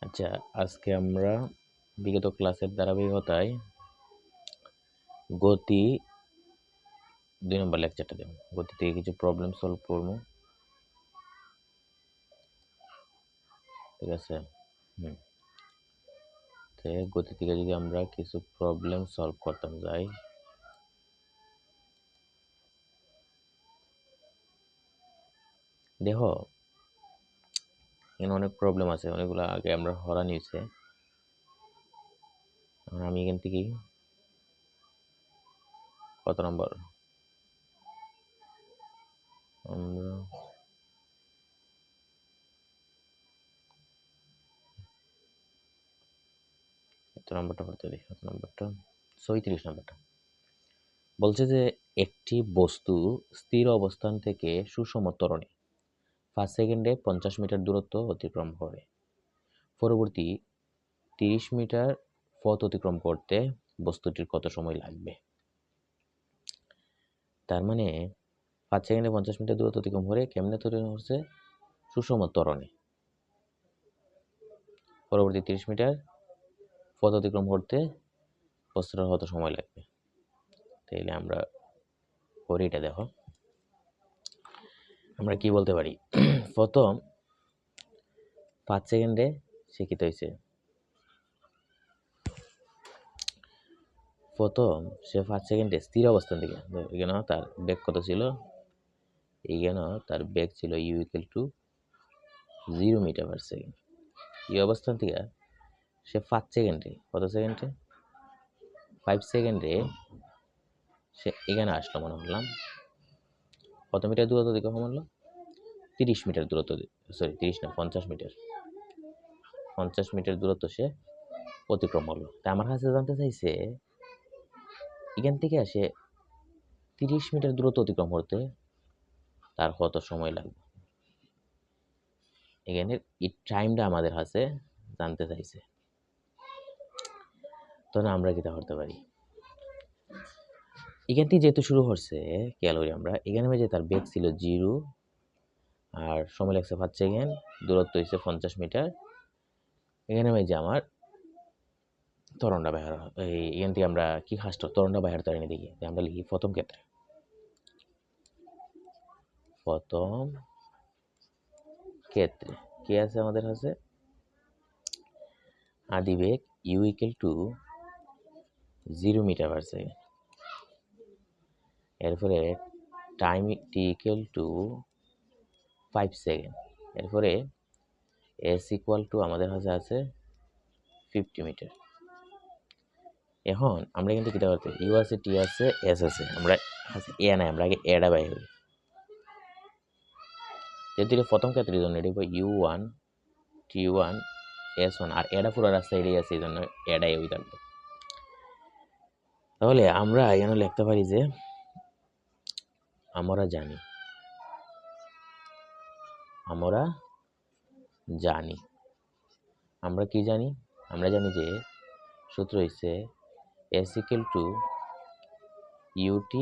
আচ্ছা, আজকে আমরা বিগত ক্লাসের ধারাবাহিকতায় গতি 2 নম্বর লেকচারটা দেব। গতি থেকে কিছু প্রবলেম সলভ করবো। ঠিক আছে? তো গতি থেকে যদি আমরা কিছু প্রবলেম সলভ করতাম যাই, দেখো এখানে অনেক প্রবলেম আছে, অনেকগুলো আগে আমরা হরা নিয়েছে। আমি এখান থেকেই কত নম্বর আমরা এত নম্বরটা করতে দিই, কত নম্বরটা 36 নম্বরটা বলছে যে একটি বস্তু স্থির অবস্থান থেকে সুষম ত্বরণে 5 সেকেন্ডে 50 মিটার দূরত্ব অতিক্রম করে। পরবর্তী 30 মিটার পথ অতিক্রম করতে বস্তুটির কত সময় লাগবে? তার মানে 5 সেকেন্ডে 50 মিটার দূরত্ব অতিক্রম করে কেমনে তৈরি হচ্ছে? সুষম ত্বরণে। পরবর্তী 30 মিটার পথ অতিক্রম করতে বস্তুটার কত সময় লাগবে? তাইলে আমরা করি এটা। দেখো আমরা কি বলতে পারি। প্রথম 5 সেকেন্ডে শিক্ষিত হয়েছে। প্রথম সে 5 সেকেন্ডে স্থির অবস্থান থেকে, এখানে তার বেগ কত ছিল? এইখানে তার বেগ ছিল u = 0 মিটার পার সেকেন্ড। এই অবস্থান থেকে সে 5 সেকেন্ডে, কত সেকেন্ডে? 5 সেকেন্ডে সে এখানে আসলো, মনে করলাম কত মিটার দূরত্ব অতিক্রম করলো? 30 মিটার দূরত্ব, সরি 30 না 50 মিটার, 50 মিটার দূরত্ব সে অতিক্রম করলো। তা আমার কাছে জানতে চাইছে এখান থেকে আসে 30 মিটার দূরত্ব অতিক্রম করতে তার কত সময় লাগবে। এখানে এই টাইমটা আমাদের কাছে জানতে চাইছে। তখন আমরা কিটা করতে পারি, এখান থেকে যেহেতু শুরু করছে ক্যালোরি, আমরা এখানে যে তার বেগ ছিল 0 আর সময় লাগছে 5 সেকেন্ড, দূরত্ব হয়েছে 50 মিটার। এখানে যে আমার ত্বরণটা বাইর, এখান থেকে আমরা কি খাসটা ত্বরণটা বাইর তারিণী দেখি। আমরা লিখি প্রথম ক্ষেত্রে, প্রথম ক্ষেত্রে কি আছে আমাদের কাছে? আদিবেগ u = 0 মিটার পার সেকেন্ড। এরপরে টাইম t = 5 সেকেন্ড। এরপরে s = আমাদের কাছে আছে 50 মিটার। এখন আমরা কিন্তু কিটা করতে, u আছে, t আছে, s আছে, আমরা এ নাই, আমরা আগে এডা বাইর করি। যেহেতু প্রথম ক্ষেত্রের জন্য এটি u1 t1 s1 আর এডা পুরো রাস্তা এড়িয়ে আছে, এই জন্য এডাই ওই থাকবে। তাহলে আমরা এখানে লিখতে পারি যে আমরা জানি আমরা কি জানি? আমরা জানি যে সূত্র হচ্ছে s = ut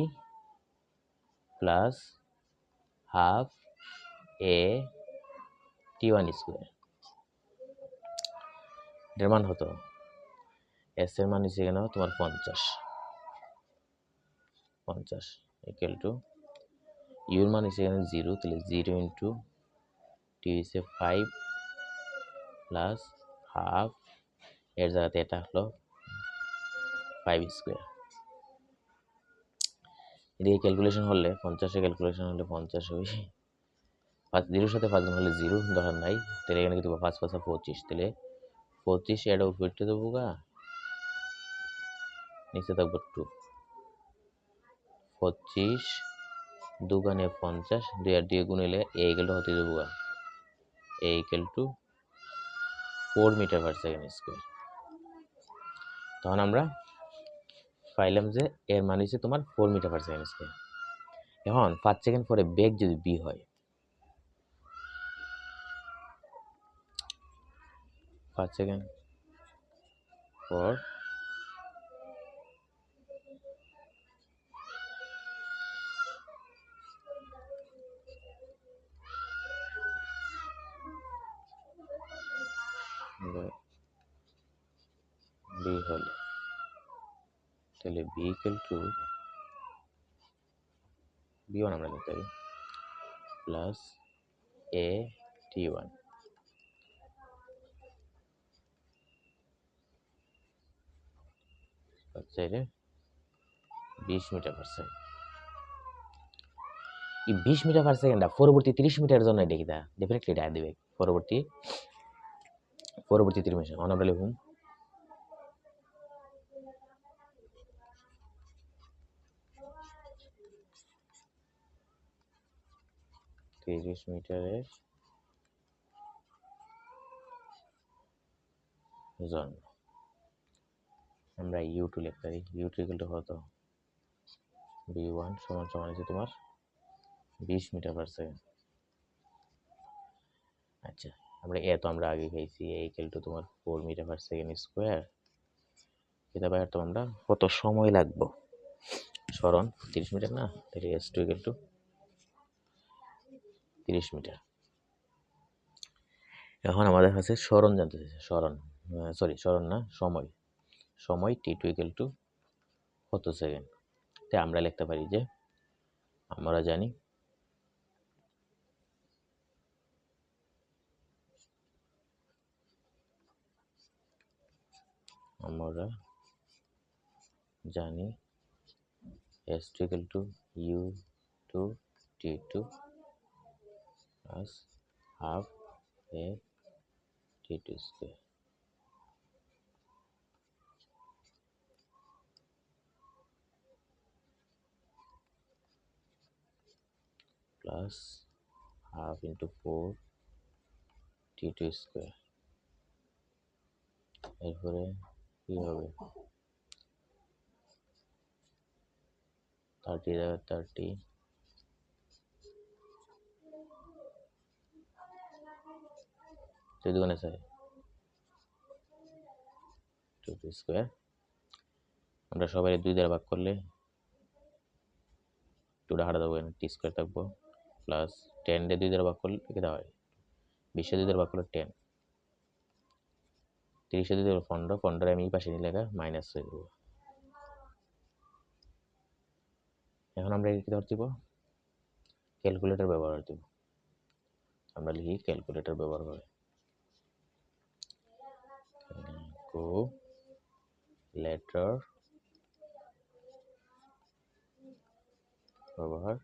plus half a t1 square. এর মান হতো, s এর মান হচ্ছে কেন তোমার 50 equal to u এর মান হচ্ছে এখানে 0, তাহলে 0 into t হচ্ছে 5 plus half, এর জায়গাতে এটা হলো 5 স্কোয়ার। এদিকে ক্যালকুলেশন হলে 50 ক্যালকুলেশন হলে 50 হবে, 0 সাথে 5 গুণ হলে 0, দরকার নাই। তাহলে এখানে কিন্তু 5 5 25, তাহলে 25 এটা উপরে দেবো গা, নিচে থাকবো 2। 25 দুগানে 50, 2 আর 2 গুণ হলে a = হতে দেবো গা, a = 4 metre per second square. তখন আমরা পাইলাম যে এর মান হচ্ছে তোমার 4 মিটার পার সেকেন্ড স্কোয়ার। এখন 5 সেকেন্ড পরে বেগ যদি b হয়, 5 সেকেন্ড পর হলে তাহলে বি ইকুয়াল টু b1 আমরা লিখতে পারি প্লাস এ t1 হচ্ছে 20 মিটার পার সেকেন্ড। এই 20 মিটার পার সেকেন্ড পরবর্তী 30 মিটারের জন্য এটা কি ডেফিনেটলি এটা দিবে পরবর্তী 30 মিটার আমরা লিখুন 30 মিটারের জন্য আমরা u2 লিখতে পারি u2 ইকুয়াল টু কত b1 সমান সমান আছে তোমার 20 মিটার পার সেকেন্ড। আচ্ছা আমরা এ তো আমরা আগে পেয়েছি এ ইকুয়াল টু তোমার 4 মিটার পার সেকেন্ড স্কয়ার। এটা বাইরে তো আমরা কত সময় লাগবে সরণ 30 মিটার না, তাহলে s2 ইকুয়াল টু 30 মিটার। এখন আমাদের কাছে সরণ জানতে চাইছে, সরণ না সময় t2 ইকুয়াল টু কত সেকেন্ড। তাই আমরা লিখতে পারি যে আমরা জানি s2 equal to u2 t2 plus half a t2 square plus half into 4 t2 square। এরপরে কি হবে 30 দুগুণে 6 2 স্কয়ার। আমরা সবাই 2 দ্বারা ভাগ করলে 2টা হারা যাবে না, টি স্কয়ার থাকবো প্লাস 10 রে 2 দ্বারা ভাগ করলে কি হয় 20 রে 2 দ্বারা ভাগ করলে 10, 30 রে 2 দ্বারা 15, 15 আমি এই পাশে নিয়ে লেখা মাইনাস হয়ে যাবে। এখন আমরা কি করতে দিব ক্যালকুলেটর ব্যবহার করতে দিব। আমরা লিখি ক্যালকুলেটর ব্যবহার করে লেটার ব্যবহার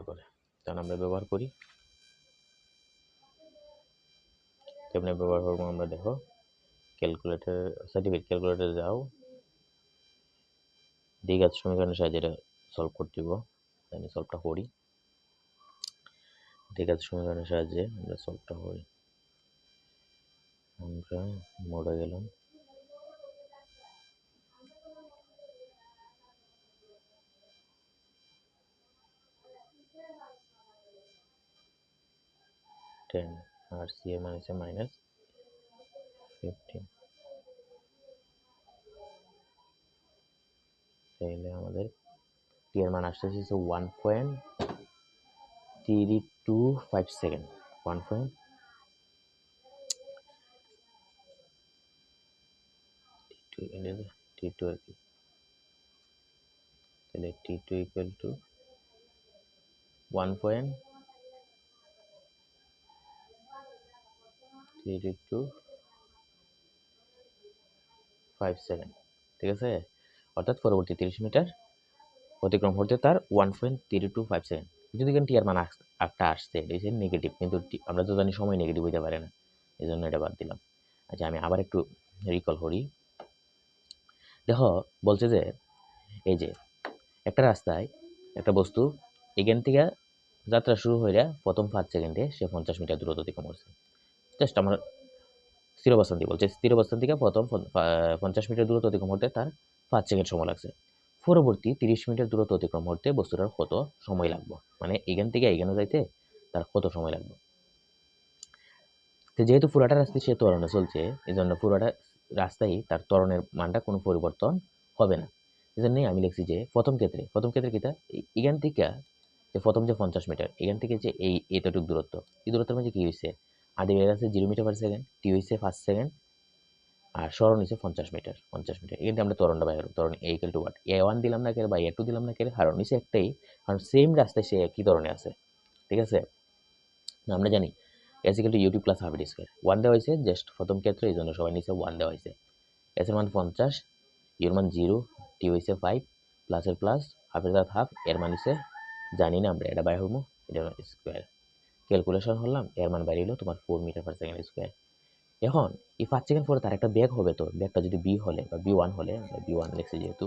করে তখন আমরা ব্যবহার করি কেমনে ব্যবহার করবো আমরা দেখো ক্যালকুলেটর সার্টিফিকেট ক্যালকুলেটর যাও দ্বিঘাত সমীকরণের সাহায্যে এটা সলভ করতে দিব। আমি সলভটা করি দ্বিঘাত সমীকরণের সাহায্যে আমরা সলভটা করি। আমরা মোডে গেলাম টেন আর সি এর মান হচ্ছে -15। তাহলে আমাদের টি এর মান আসতেছে 1.325 সেকেন্ড 1.T2 আর কি। তাহলে T2 ইকুয়াল টু 1.325 সেকেন্ড, ঠিক আছে। অর্থাৎ পরবর্তী 30 মিটার অতিক্রম করতে তার 1.325 সেকেন্ড। যদি টি এর মান একটা আসছে এটা নেগেটিভ, কিন্তু আমরা তো জানি সময় নেগেটিভ হইতে পারে না, এই জন্য এটা বাদ দিলাম। আচ্ছা আমি আবার একটু রিকল করি। দেখো বলছে যে এই যে একটা রাস্তায় একটা বস্তু এখান থেকে যাত্রা শুরু হয়ে প্রথম 5 সেকেন্ডে সে 50 মিটার দূরত্ব অতিক্রম করছে। জাস্ট আমার স্থির অবস্থান দিয়ে বলছে স্থির অবস্থান থেকে প্রথম 50 মিটার দূরত্ব অতিক্রম করতে তার 5 সেকেন্ড সময় লাগছে। পরবর্তী 30 মিটার দূরত্ব অতিক্রম করতে বস্তুটার কত সময় লাগবে, মানে এখান থেকে এখানে যাইতে তার কত সময় লাগবে। তো যেহেতু পুরাটা রাস্তায় সে ত্বরণে চলছে, এই জন্য পুরাটা রাস্তায় তার ত্বরণের মানটা কোনো পরিবর্তন হবে না। এই জন্যই আমি লিখছি যে প্রথম ক্ষেত্রে কিটা এখান থেকে যে প্রথম যে 50 মিটার এখান থেকে যে এতটুকু দূরত্ব, এই দূরত্বের মধ্যে কি হয়েছে, আদি বেগ আছে 0 মিটার পার সেকেন্ড, টি হয়েছে 5 সেকেন্ড, আর সরণ হয়েছে 50 মিটার। এখানে আমরা ত্বরণটা বাইর করব। ত্বরণ এ ইকুয়াল টু ওয়াট, A1 দিলাম না কেন বা A2 দিলাম না কেন, কারণ নিচে একটাই, কারণ সেম রাস্তায় সে একই ধরনের আছে। ঠিক আছে, আমরা জানি s equal to U T plus half এটি স্কোয়ার। 1 দেওয়া হয়েছে জাস্ট প্রথম ক্ষেত্রে, এই জন্য সবাই নিচে 1 দেওয়া হয়েছে। এস এর মান 50, ইউর মান 0, টি হয়েছে 5, প্লাসের প্লাস, হাফের সাথে হাফ, এর মান হচ্ছে জানি না আমরা, এটা বাই হবো, এটা স্কোয়ার। ক্যালকুলেশন করলাম, এর মান বাইরে হলো তোমার 4 মিটার পার সেকেন্ড স্কোয়ার। এখন এই 5 সেকেন্ড পরে তার একটা বেগ হবে, তো বেগটা যদি বি হলে বা বি1 হলে, আমরা বি1 লিখছি যেহেতু,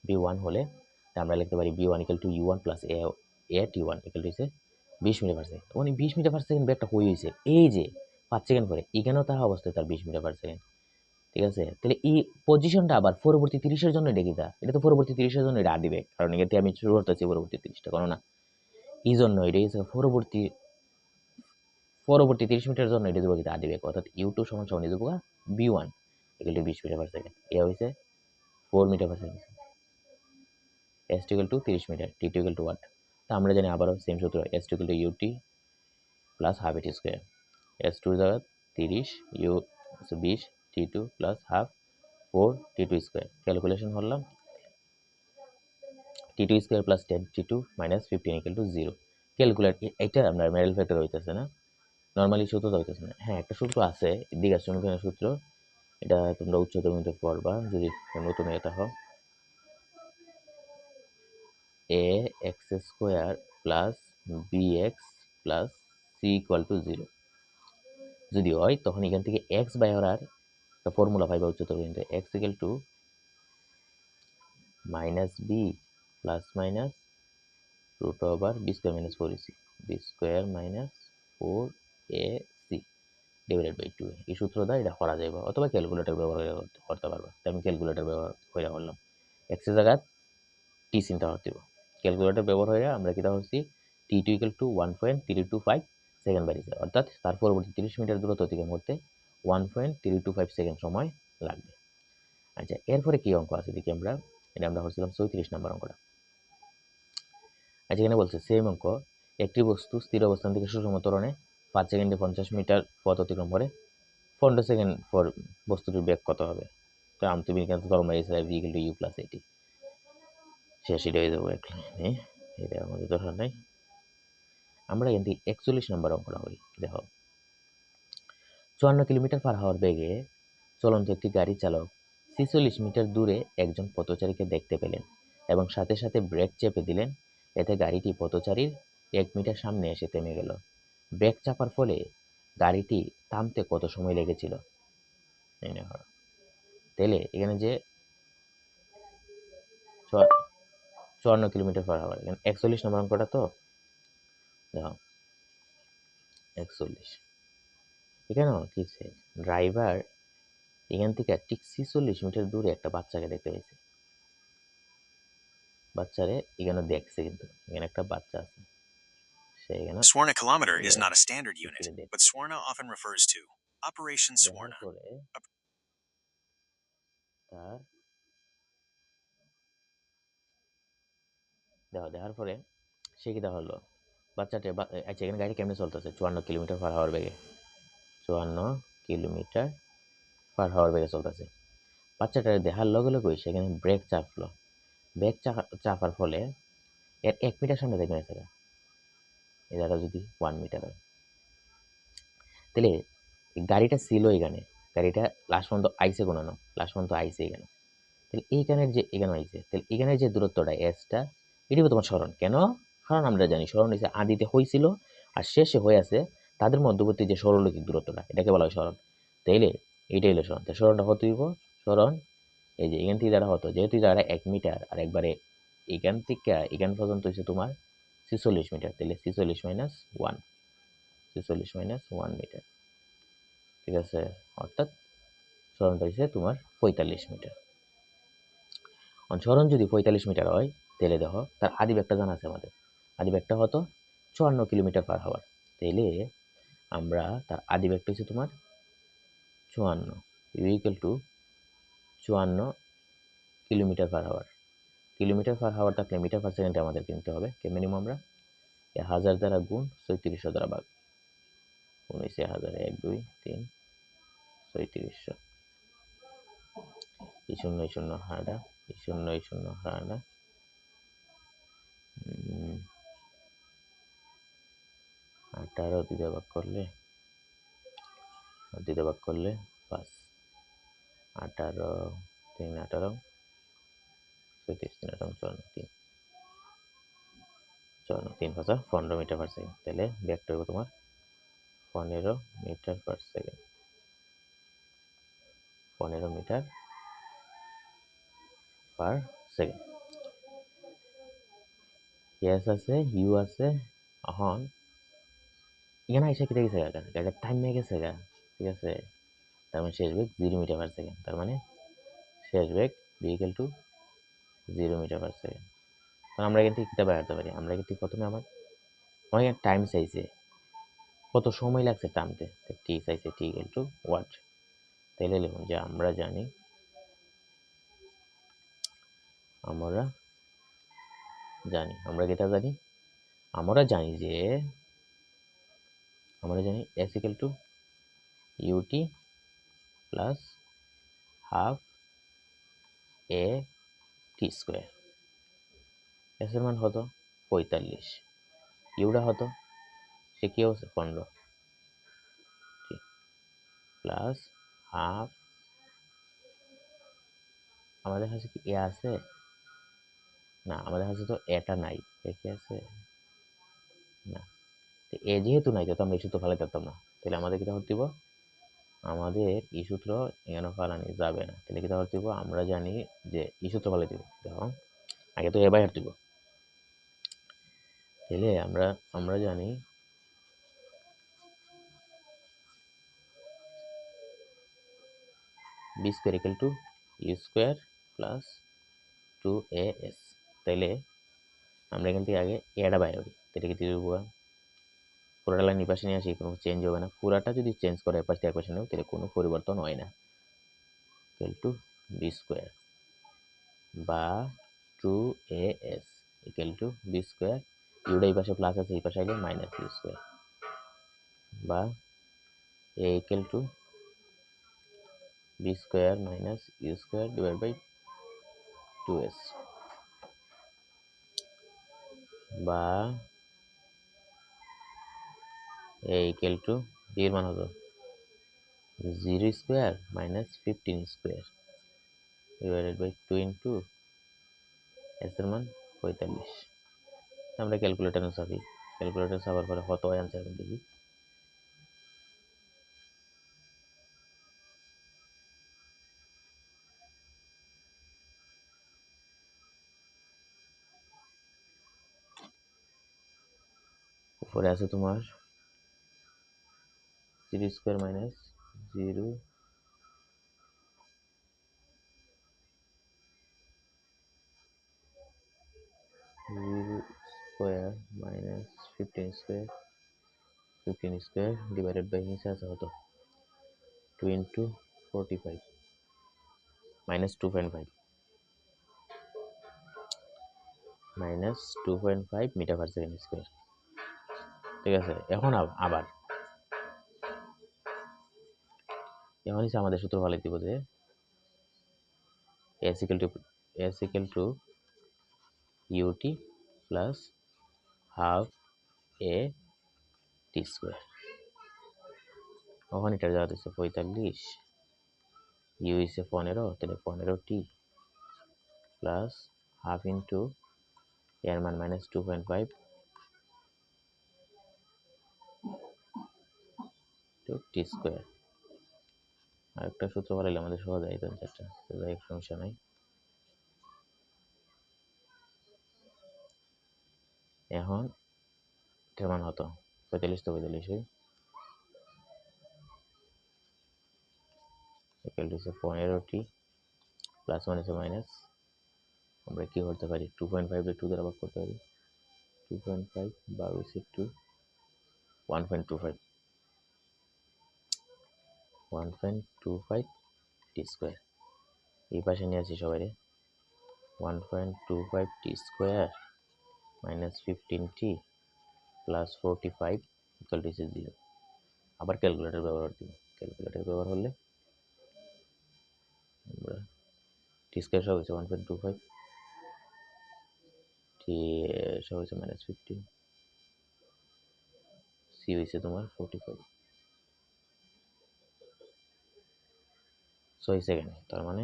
বি1 হলে আমরা লিখতে পারি v one equal to u one plus a t one equal to হচ্ছে 20 মিটার পার সেকেন্ড। তখন 20 মিটার পার সেকেন্ড বেগটা হয়ে হয়েছে এই যে 5 সেকেন্ড পরে, এখানেও তার অবস্থায় তার 20 মিটার পার সেকেন্ড। ঠিক আছে, তাহলে এই পজিশনটা আবার পরবর্তী 30-এর জন্য এটা কিটা, এটা তো পরবর্তী 30-এর জন্য এটা আদি বেগ, কারণ এখান থেকে আমি শুরু করতেছি পরবর্তী 30টা গণনা, এই জন্য এটা হচ্ছে পরবর্তী 30 মিটারের জন্য এটা দেবো কিটা আদি বেগ, অর্থাৎ ইউ2 সমান সমান দেবো v one equal to 20 metre per second. A হয়েছে 4 metre per second. S t equal to 30 metre, t two equal to what. তা আমরা জানি আবারও সেম সূত্র, s t equal to UT plus half এটি স্কোয়ার। এস টুর জায়গা 30, u 20, t two plus half 4 t two square. Calculation করলাম, t two square plus 10 t two minus 15 equal to 0। Calculate, এটা আপনার মেডেল ফ্যাক্টর হইতেছে না, normally সূত্র তো হইতেছে না। হ্যাঁ, একটা সূত্র আছে দ্বিঘাত সমীকরণের সূত্র, এটা তোমরা উচ্চতর মধ্যে পড়বা যদি নতুন এটা হয়, a x square plus b x plus c equal to 0 যদি হয়, তখন এখান থেকে এক্স বাই হরার একটা ফর্মুলা পাইবা উচ্চতর বিন্দু, x equal to minus b plus minus root over b square minus 4ac, b square minus 4ac divided by 2। এই সূত্র দ্বারা এটা করা যাবে, অথবা ক্যালকুলেটর ব্যবহার করতে পারবা। তাই আমি ক্যালকুলেটর ব্যবহার করে করলাম, এক্স এর জায়গায় টি চিন্তা করতে হবে। ক্যালকুলেটর ব্যবহার হয়ে আমরা কিটা হচ্ছি, টি টু ইকুয়াল টু 1.325 সেকেন্ড বাড়িয়েছে, অর্থাৎ তার পরবর্তী 30 মিটার দূরত্ব অতিক্রম করতে 1.325 সেকেন্ড সময় লাগবে। আচ্ছা, এরপরে কি অঙ্ক আছে দেখি আমরা, এটা আমরা করছিলাম 34 নম্বর অঙ্কটা। আচ্ছা, এখানে বলছে সেম অঙ্ক, একটি বস্তু স্থির অবস্থান থেকে সুষম ত্বরণে 5 সেকেন্ডে 50 মিটার পথ অতিক্রম করে 15 সেকেন্ড পর বস্তুটির বেগ কত হবে। তো তুমি এখানে ত্বরণ বাড়িয়েছে v equal to u plus a t, শেষ এটা হয়ে যাবো এক লাইনে, এটা আমাদের দরকার নাই। আমরা এখান থেকে 41 নম্বর অঙ্কটা করি। দেখো, 54 কিলোমিটার পার হাওয়ার বেগে চলন্ত একটি গাড়ি চালক 46 মিটার দূরে একজন পথচারীকে দেখতে পেলেন এবং সাথে সাথে ব্রেক চেপে দিলেন। এতে গাড়িটি পথচারীর 1 মিটার সামনে এসে থেমে গেল। ব্রেক চাপার ফলে গাড়িটি থামতে কত সময় লেগেছিল? তাহলে এখানে যে 54 কিলোমিটার পার হাওয়ার, এখানে 41 নম্বর অঙ্কটা, তো দেখো 41 এখানেও কি ড্রাইভার এখান থেকে ঠিক 46 মিটার দূরে একটা বাচ্চাকে দেখতে পেয়েছে। বাচ্চারে এখানে দেখছে, কিন্তু এখানে একটা বাচ্চা আছে, সে এখানে Swarna kilometer is ইয়ে not a standard unit, স্ক্রিনে but দেখছে। Swarna often refers to Operation দেখার Swarna. পরে তার দেখার পরে সে কি দেখা হলো, বাচ্চাটা আচ্ছা, এখানে গাড়ি কেমনে চলতেছে 54 কিলোমিটার পার হাওয়ার বেগে, 54 কিলোমিটার পার হাওয়ার বেগে চলতেছে। বাচ্চাটা দেখার লগে লগে সেখানে ব্রেক চাপলো। ব্রেক চাপার ফলে এর 1 মিটার সামনে দেখবেন আছে, এই জায়গা যদি 1 মিটার হয়, তাহলে গাড়িটা ছিল এখানে, গাড়িটা লাস্ট পর্যন্ত আইসে কোনো না, লাস্ট পর্যন্ত আইসে এখানে, তাহলে এইখানের যে এখানে আইসে, তাহলে এখানের যে দূরত্বটা এসটা, এটি তোমার স্মরণ কেন, কারণ আমরা জানি স্মরণ হয়েছে আদিতে হয়েছিল আর শেষে হয়ে আছে, তাদের মধ্যবর্তী যে সরলরৈখিক দূরত্বটা, এটাকে বলা হয় স্মরণ। তাইলে এইটাই হলো স্মরণ। তাই স্মরণটা কত হইব, স্মরণ এই যে এখান থেকে যারা হতো, যেহেতু যারা 1 মিটার আর একবারে এখান থেকে এখান পর্যন্ত হচ্ছে তোমার 46 মিটার, তাহলে 46 মাইনাস 1, 46 মাইনাস 1 মিটার। ঠিক আছে, অর্থাৎ স্মরণটা হচ্ছে তোমার 45 মিটার। স্মরণ যদি 45 মিটার হয়, তাহলে দেখো তার আদি বেগটা জানা আছে আমাদের, আদি বেগটা হতো 54 কিলোমিটার পার হাওয়ার। তাহলে আমরা তার আদি বেগটা হচ্ছে তোমার 54 equal to 54 kilometre per hour. Kilometre per hour থাকলে মিটার পার সেকেন্ডে আমাদের কিনতে হবে। মিনিমাম আমরা 1000 দ্বারা গুণ 3600 দ্বারা ভাগ, 19,000 1 2 3 3600। এই শূন্য এই শূন্য হারা, এই শূন্য এই শূন্য হারা, 18 দ্বিতীয় ভাগ করলে 5, 18 3 18 36 3 18 54 3 5 15 মিটার পার সেকেন্ড। তাহলে ব্যাকটা হবে তোমার 15 metre per second. 15 metre per second. S আছে, ইউ আছে। এখন এখানে এসে কেটে গেছে গাড়িটা টাইম নিয়ে গেছে গা, ঠিক আছে। তার মানে শেষ বেগ 0 মিটার পার সেকেন্ড। তার মানে শেষ বেগ equal to 0 metre per second. আমরা এখান থেকে কিতা বাড়াতে পারি? আমরা এখান থেকে প্রথমে আমার টাইম চাইছে, কত সময় লাগছে টানতে, টি চাইছে, টি ইকুয়াল টু ওয়াট। তাইলে লিখুন যে আমরা জানি আমরা যেটা জানি, আমরা জানি s equal to UT plus half a t square. S এর মান হতো 45, ইউটা হতো সে কি হচ্ছে 15 প্লাস হাফ, আমাদের কাছে কি এ আছে? না, আমাদের কাছে তো এটা নাই। এ কি আছে? না। এ যেহেতু নাই তো আমরা এই সূত্র ফালাইতে পারতাম না। তাহলে আমাদের কিটা করতে দিব? আমাদের এই সূত্র এখানে ফালানি যাবে না। তাহলে কিটা করতে দিব? আমরা জানি যে এই সূত্র ফালাই দিব। দেখো আগে তো এ বাই দিব। তাহলে আমরা জানি v square equal to u square plus 2as। তাইলে আমরা এখান থেকে আগে এটা বাইর করি। তাহলে কি দিব? পুরোটা লাইন এই পাশে নিয়ে আসি, কোনো চেঞ্জ হবে না। পুরাটা যদি চেঞ্জ করে এপাশ থেকে একপাশে নেব তাহলে কোনো পরিবর্তন হয় না। ইকুয়াল টু বি স্কোয়ার বা 2as equal to v square, ইউটা এই পাশে প্লাস আছে, এই পাশে আইলে মাইনাস বি স্কোয়ার, বা a equal to v square minus u square divide by 2s, বা এ ইকুয়াল টু বি এর মান হতো 0 square minus 15 square divided by 2 into s এর মান 45। আমরা ক্যালকুলেটরে চাপি, ক্যালকুলেটর চাপার পরে কত হয় আনসার দেখি। উপরে আছে তোমার 0 square minus 0 square minus 15 square divided by নিচে আছে কত 2 into 45 minus 2.5 metre per second square. ঠিক আছে, এখন আবার এখন হচ্ছে আমাদের সূত্র ভালো দিব যে s equal to ut plus half a t square. ওখানে এটা যাওয়া দিচ্ছে 45, ইউ হচ্ছে 15, তাহলে 15t প্লাস হাফ ইন্টু এর মান মাইনাস 2.5 টু টি স্কোয়ার। আরেকটা সূত্র বানাইলে আমাদের সহজ হয় চারটা, যাই সমস্যা নাই। এখন এটার মান হতো 45 তো 45 হয় equal to 15t plus minus minus, আমরা কি করতে পারি 2.5 এর 2 দ্বারা ভাগ করতে পারি, 2.5 বার হচ্ছে 2 1.25 টি স্কোয়ার। এই পাশে নিয়ে আসি সবাই, 1.25 t square minus 15t plus 45 equal to 0। আবার ক্যালকুলেটর ব্যবহার দিব। ক্যালকুলেটর ব্যবহার হলে আমরা টি স্কোয়ার সব হচ্ছে 1.25, টি সব হচ্ছে মাইনাস 15, সি হয়েছে তোমার 45, 6 সেকেন্ড। তার মানে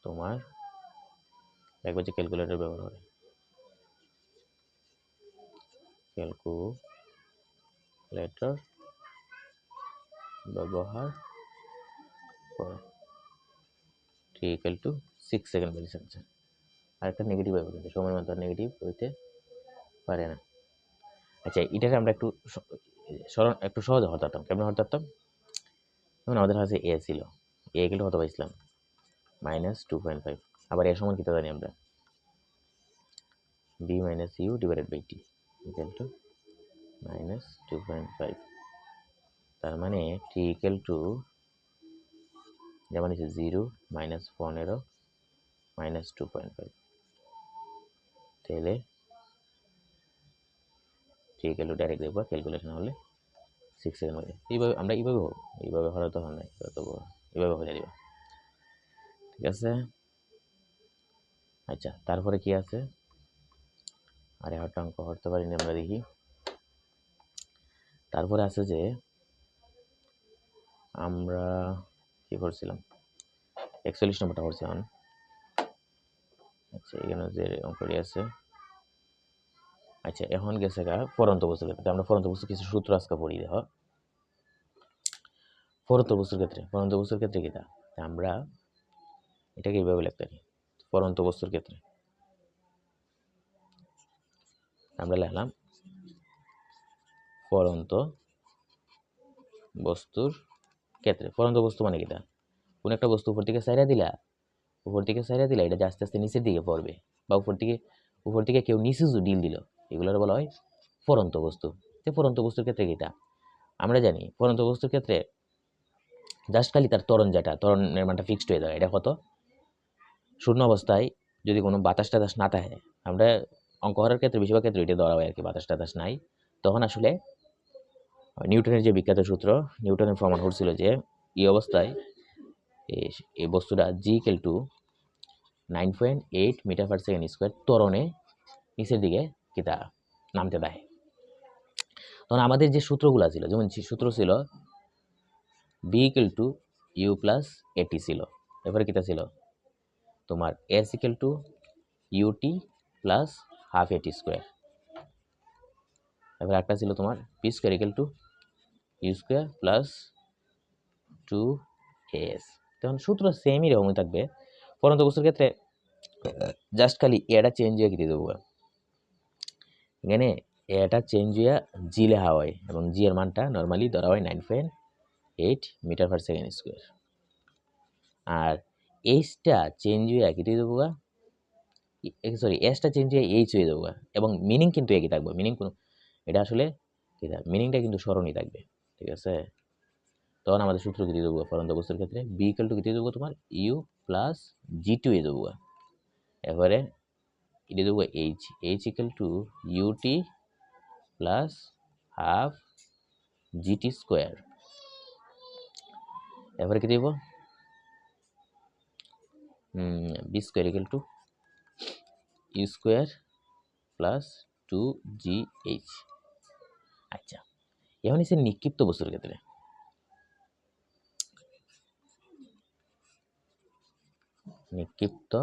তোমার একবার যে ক্যালকুলেটর ব্যবহার করে ক্যালকুলেটর ব্যবহার করো, টি ইকুয়াল টু 6 সেকেন্ড বেরিয়েছে। আচ্ছা, আরেকটা নেগেটিভ হবে, কিন্তু সময়ের মধ্যে নেগেটিভ হইতে পারে না। আচ্ছা, এটাকে আমরা একটু সহজে হতে পারতাম। কেমন হতে পারতাম? যেমন আমাদের কাছে এ ছিল, এ ইকুয়াল টু কত পাইছিলাম? -2.5। আবার এ সমান কিতা জানি আমরা? b minus u divided by t equal to -2.5। তার মানে টি ইকুয়াল টু যেমন হচ্ছে 0 -15 -2.5। তাহলে টি ইকুয়াল টু ডাইরেক্ট দেখবো, ক্যালকুলেশন হলে 6 সেকেন্ড হবে। এইভাবে আমরা এইভাবে হলে তো হয় না, এইভাবে হয়ে যাবে। ঠিক আছে। আচ্ছা, তারপরে কি আছে? আরে একটা অঙ্ক করতে পারিনি আমরা, দেখি। তারপরে আছে যে আমরা কি করছিলাম, 41 নম্বরটা করছিলাম। আচ্ছা, এখানে যে অঙ্কটি আছে, আচ্ছা এখন গেছে গা পরন্ত বস্তুর ক্ষেত্রে। আমরা পরন্ত বস্তুর কিছু সূত্র আজকে পড়ি। দেখো, পরন্ত বস্তুর ক্ষেত্রে কিটা আমরা এটাকে এইভাবে লিখতে পারি। পরন্ত বস্তুর ক্ষেত্রে আমরা লিখলাম পরন্ত বস্তুর ক্ষেত্রে। পরন্ত বস্তু মানে কিটা? কোন একটা বস্তু উপর থেকে সাইরা দিলা এটা আস্তে আস্তে নিচের দিকে পড়বে, বা উপর থেকে কেউ নিচে ডিল দিল, এগুলোর বলা হয় পরন্ত বস্তু। পরন্ত বস্তুর ক্ষেত্রে কিটা আমরা জানি, পরন্ত বস্তুর ক্ষেত্রে জাস্ট খালি তার ত্বরণের মানটা ফিক্সড হয়ে যায়। এটা কত? শূন্য অবস্থায় যদি কোনো বাতাস টাতাস না থাকে, আমরা অঙ্ক করার ক্ষেত্রে বেশিরভাগ ক্ষেত্রে এটা ধরা হয় আর কি, বাতাস টাতাস নাই, তখন আসলে নিউটনের যে বিখ্যাত সূত্র, নিউটনের প্রমাণ করছিল যে এই অবস্থায় এই বস্তুটা g equal to 9.8 metre per second square ত্বরণে নিচের দিকে কিতা নামতে দেয়। তখন আমাদের যে সূত্রগুলো ছিল, যেমন সূত্র ছিল v equal to u plus a t ছিল। এরপরে কিতা ছিল তোমার s equal to UT plus half এটি স্কোয়ার। এবার একটা ছিল তোমার p square equal to u square plus 2as। তখন সূত্র সেমই রকমই থাকবে। পরন্ত বস্তুর ক্ষেত্রে জাস্ট খালি এটা চেঞ্জ হয়ে দিয়ে দেবো। এখানে এটা চেঞ্জ হয়ে জি লেখা হয়, এবং জি এর মানটা নর্মালি ধরা হয় 9.8 মিটার পার সেকেন্ড স্কোয়ার। আর এইচটা চেঞ্জ হয়ে কি দিয়ে দেবো, এসটা চেঞ্জ হয়ে এইচ হয়ে দেবো, এবং মিনিং কিন্তু একই থাকবে। মিনিং কোনো এটা আসলে কি থাকবে, মিনিংটা কিন্তু স্মরণই থাকবে। ঠিক আছে। তখন আমাদের সূত্র কি দিয়ে দেবো পরন্ত বস্তুর ক্ষেত্রে? বি ইকুয়াল টু কি দিয়ে দেবো তোমার u plus g to a দেবো। এবারে এটা দেবো h equal to UT plus half GT square. এবারে কি দেব, v square equal to u square plus 2gh। আচ্ছা, এখন হচ্ছে নিক্ষিপ্ত বস্তুর ক্ষেত্রে। নিক্ষিপ্ত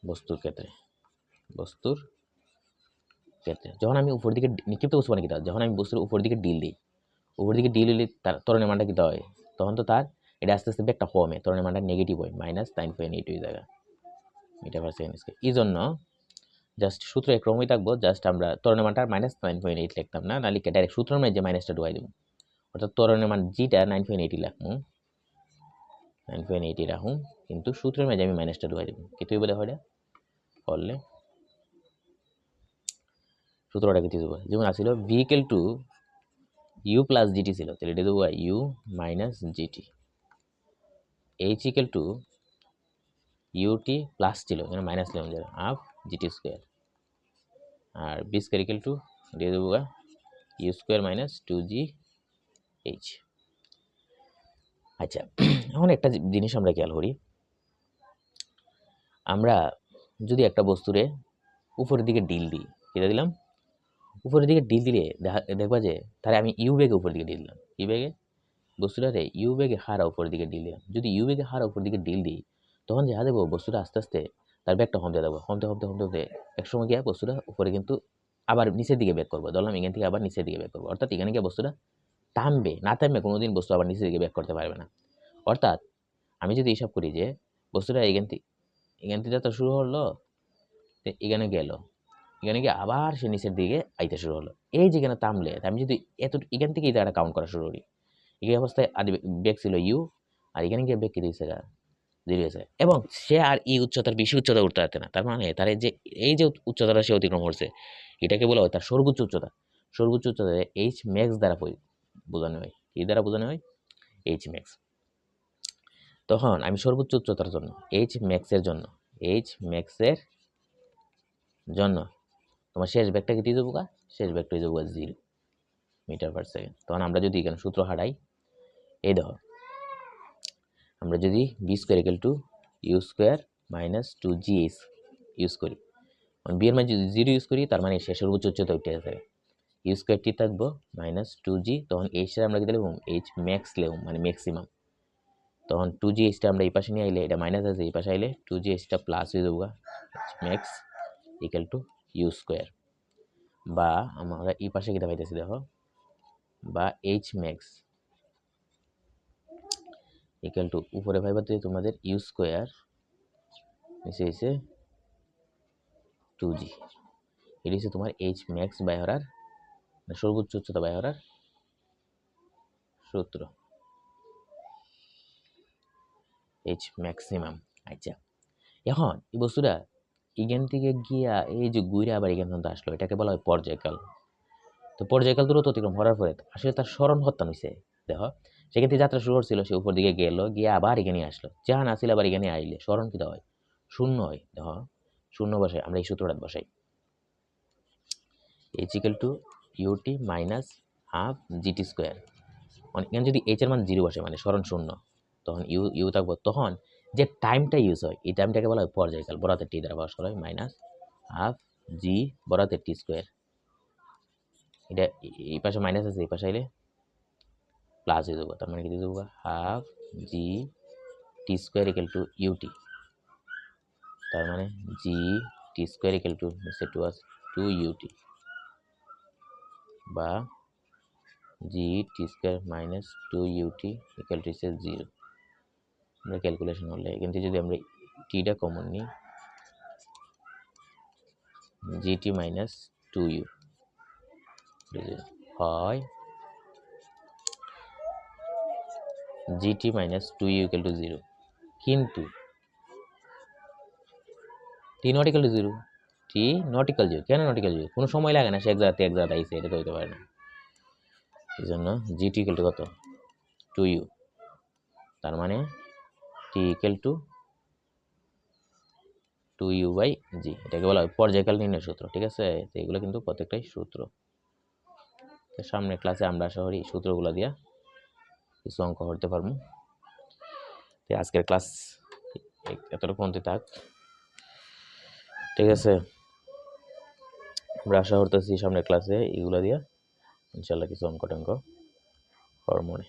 বস্তুর ক্ষেত্রে যখন আমি উপর দিকে নিক্ষিপ্ত বস্তু মানে কি, যখন আমি বস্তুর উপর দিকে ডিল দিই, উপর দিকে ডিল হলে তার ত্বরণের মানটা কিতা হয়, তখন তো তার এটা আস্তে আস্তে একটা কমে, ত্বরণের মানটা নেগেটিভ হয়, -9.8 হয়ে যায় মিটার পার সেকেন্ড স্কয়ার। এই জন্য জাস্ট সূত্র একরকমই থাকবো, জাস্ট আমরা ত্বরণের মানটা -9.8 লিখতাম না, লিখে ডাইরেক্ট সূত্রের মধ্যে মাইনাসটা ঢুকাই দেবো। অর্থাৎ ত্বরণের মান জিটা 9.8 লিখবো, 9.8 রাখুন, কিন্তু সূত্রের মাঝে আমি মাইনাসটা ঢুকাই দেবো। কিছুই বলে হয় করলে সূত্রটা কিছু দেবো, যেমন আসছিল v equal to u plus g t ছিল, তাহলে এটা দেবো u minus g t. H equal to UT plus ছিল এখানে মাইনাস লিখলাম যে হাফ জিটি স্কোয়ার, আর বি স্কোয়ার ইকুয়াল টু দিয়ে দেবো ইউ স্কোয়ার মাইনাস 2gh। আচ্ছা, এখন একটা জিনিস আমরা খেয়াল করি, আমরা যদি একটা বস্তুরে উপরের দিকে ডিল দিই, কেটে দিলাম উপরের দিকে ডিল দিলে দেখবা যে তাহলে আমি ইউ বেগে উপরের দিকে ডিল দিলাম, ইউ বেগে বস্তুটারে ইউ বেগে হারা উপরের দিকে ডিল দিলাম। যদি ইউ বেগে হারা উপরের দিকে ডিল দিই তখন দেখা দেবো বস্তুটা আস্তে আস্তে তার ব্যাগটা কমতে দেবো, কমতে কমতে কমতে কমতে একসময় গিয়ে বস্তুটা উপরে কিন্তু আবার নিচের দিকে ব্যাক করবো। ধরলাম এখান থেকে আবার নিচের দিকে ব্যাক করবো, অর্থাৎ এখানে গিয়ে বস্তুটা থামবে, না থামবে কোনোদিন বস্তু আবার নিচের দিকে ব্যাক করতে পারবে না। অর্থাৎ আমি যদি হিসাব করি যে বস্তুটা এখান থেকে যাত্রা শুরু হলো, এখানে গেল, এখানে গিয়ে আবার সে নিচের দিকে আইতে শুরু হলো, এই যেখানে থামলে আমি যদি এখান থেকে এই জায়গাটা কাউন্ট করা শুরু করি, এই অবস্থায় আদি বেগ ছিল ইউ, আর এখানে গিয়ে বেগ কি দিয়েছে জিরো হয়েছে, এবং সে আর এই উচ্চতার বেশি উচ্চতা উঠতে পারতে না। তার মানে তার যে এই যে উচ্চতাটা সে অতিক্রম করছে এটাকে বলা হয় তার সর্বোচ্চ উচ্চতা। সর্বোচ্চ উচ্চতা এইচ ম্যাক্স দ্বারা বোঝানো হয়, কি দ্বারা বোঝানো হয়? H max. তখন আমি সর্বোচ্চ উচ্চতার জন্য এইচ ম্যাক্সের জন্য তোমার শেষ ব্যাগটা কি দিয়ে যাবো? শেষ ব্যাগটা দিয়ে যাবো 0 মিটার পার সেকেন্ড। তখন আমরা যদি এখানে সূত্র হাঁটাই, এই দেখো আমরা যদি v square equal to u square minus 2gh use করি, বি এর মান যদি 0 ইউজ করি তার মানে সে সর্বোচ্চ উচ্চতা উঠে যাবে, ইউ স্কোয়ার টি থাকবো মাইনাস 2g, তখন এইচটা আমরা কি দিলাম এইচ ম্যাক্স লিখলাম মানে ম্যাক্সিমাম। তখন 2gh আমরা এই পাশে নিয়ে আইলে এটা মাইনাস আছে, এই পাশে আইলে 2gh প্লাস হয়ে যাবো max equal to u square, বা আমরা এই পাশে কিটা পাইতেছি দেখো, বা এইচ ম্যাক্স ইকুয়াল টু উপরে ভাইবাতে তোমাদের ইউ স্কোয়ার নিচে এসে 2g, এটি হচ্ছে তোমার এইচ ম্যাক্স বাই হরার সর্বোচ্চ উচ্চতা বাই হরার সূত্র, এইচ ম্যাক্সিমাম। আচ্ছা, এখন এই বস্তুটা এখান থেকে গিয়া এই যে ঘুরে আবার এখান পর্যন্ত আসলো, এটাকে বলা হয় পর্যায়কাল। তো পর্যায়কাল দূরত্ব অতিক্রম করার পরে আসলে তার স্মরণ হত্যা হয়েছে। দেখো সেখান থেকে যাত্রা শুরু করছিল, সে উপর দিকে গেল, গিয়ে আবার এখানে আসলো, যাহা না ছিল আবার এখানে আইলে স্মরণ কি হয়? শূন্য হয়। দেখো শূন্য বসাই, আমরা এই সূত্রটা বসাই, h equal to u t minus half GT square. এখানে যদি এইচ এর মান 0 বসে মানে স্মরণ শূন্য, তখন ইউ থাকবো, তখন যে টাইমটা ইউজ হয় এই টাইমটাকে বলা হয় পর্যায়কাল, বরাতে টি দ্বারা প্রকাশ করা হয়, মাইনাস হাফ জি বরাতে টি স্কোয়ার। এটা এই পাশে মাইনাস আছে, এই পাশে আইলে প্লাস হয়ে যাবো, তার মানে কি দিয়ে দেবো half g t square equal to ut, তার মানে g t square equal to two ut, বা g t square minus 2ut equal to 0। আমরা ক্যালকুলেশন করলে এখান থেকে যদি আমরা টিটা কমন নিই, জিটি মাইনাস 2u হয় GT minus 2u equal to 0, কিন্তু t not equal to 0, t not equal 0। কেন নট ইকুয়াল 0? কোনো সময় লাগে না, সে এক জায়গাতে আইসে, এটা তো হইতে পারে না। এই জন্য জিটি ইকুয়াল টু কত? 2u, তার মানে টি ইকুয়াল টু 2u বাই জি, এটাকে বলা হয় পর্যায়কাল নির্ণয় সূত্র। ঠিক আছে, তো এগুলো কিন্তু প্রত্যেকটাই সূত্র। তো সামনের ক্লাসে আমরা আশা করি সূত্রগুলো দিয়া কিছু অঙ্ক করতে পারবো। তো আজকের ক্লাস এতটুকু পর্যন্ত থাক, ঠিক আছে। আমরা আশা করতেছি সামনের ক্লাসে এগুলো দিয়া ইনশাল্লাহ কিছু অঙ্ক টঙ্ক হরমোনে